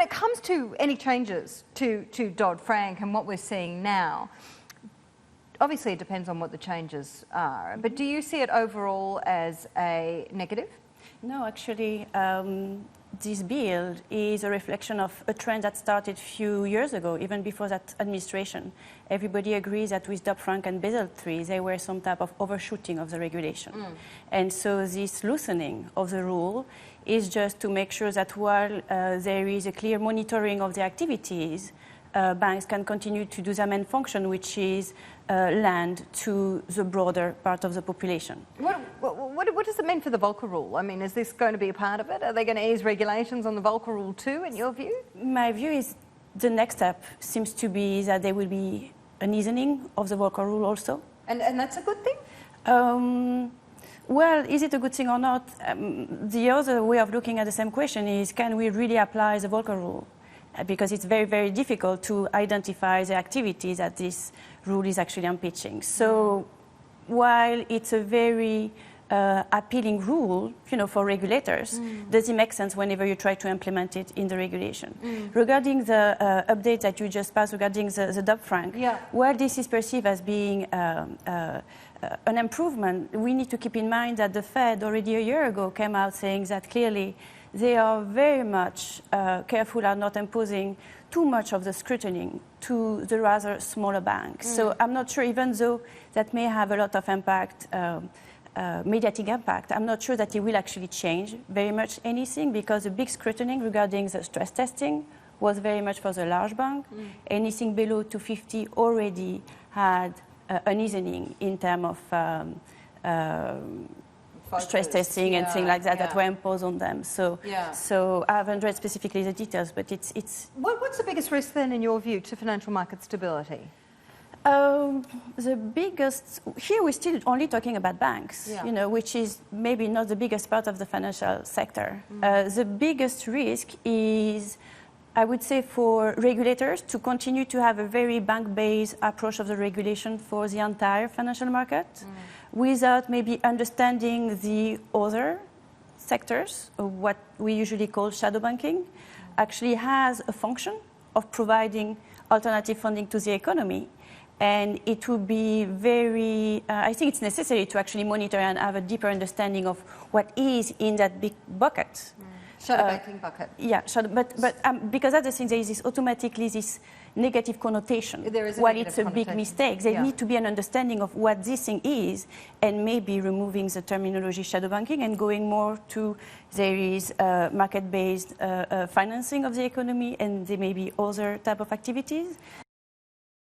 it comes to any changes to Dodd-Frank and what we're seeing now, obviously it depends on what the changes are, but do you see it overall as a negative? No, actually, this bill is a reflection of a trend that started a few years ago, even before that administration. Everybody agrees that with Dodd-Frank and Basel III, there were some type of overshooting of the regulation. And so this loosening of the rule is just to make sure that while there is a clear monitoring of the activities, banks can continue to do their main function, which is lend to the broader part of the population. What does it mean for the Volcker Rule? I mean, is this going to be a part of it? Are they going to ease regulations on the Volcker Rule too, in your view? My view is the next step seems to be that there will be an easing of the Volcker Rule also. And that's a good thing? Well, is it a good thing or not? The other way of looking at the same question is, can we really apply the Volcker Rule? Because it's very, very difficult to identify the activities that this rule is actually impeaching. So while it's a very appealing rule, for regulators, does it make sense whenever you try to implement it in the regulation? Regarding the update that you just passed regarding the dodd-frank, while this is perceived as being an improvement, we need to keep in mind that the Fed already a year ago came out saying that clearly they are very much careful at not imposing too much of the scrutiny to the rather smaller banks. So I'm not sure, even though that may have a lot of impact, mediatic impact, I'm not sure that it will actually change very much anything, because the big scrutiny regarding the stress testing was very much for the large bank. Anything below 250 already had an easing in terms of stress testing and things like that that were imposed on them. So, so I haven't read specifically the details, but it's. What's the biggest risk then, in your view, to financial market stability? The biggest, here we're still only talking about banks, which is maybe not the biggest part of the financial sector. The biggest risk is, I would say, for regulators to continue to have a very bank-based approach of the regulation for the entire financial market, without maybe understanding the other sectors, or what we usually call shadow banking, actually has a function of providing alternative funding to the economy. And it would be very, I think it's necessary to actually monitor and have a deeper understanding of what is in that big bucket. Shadow banking bucket. Yeah, but because other things, there is this automatically this negative connotation. There is while it's a big mistake, there need to be an understanding of what this thing is, and maybe removing the terminology shadow banking and going more to there is market-based financing of the economy, and there may be other type of activities.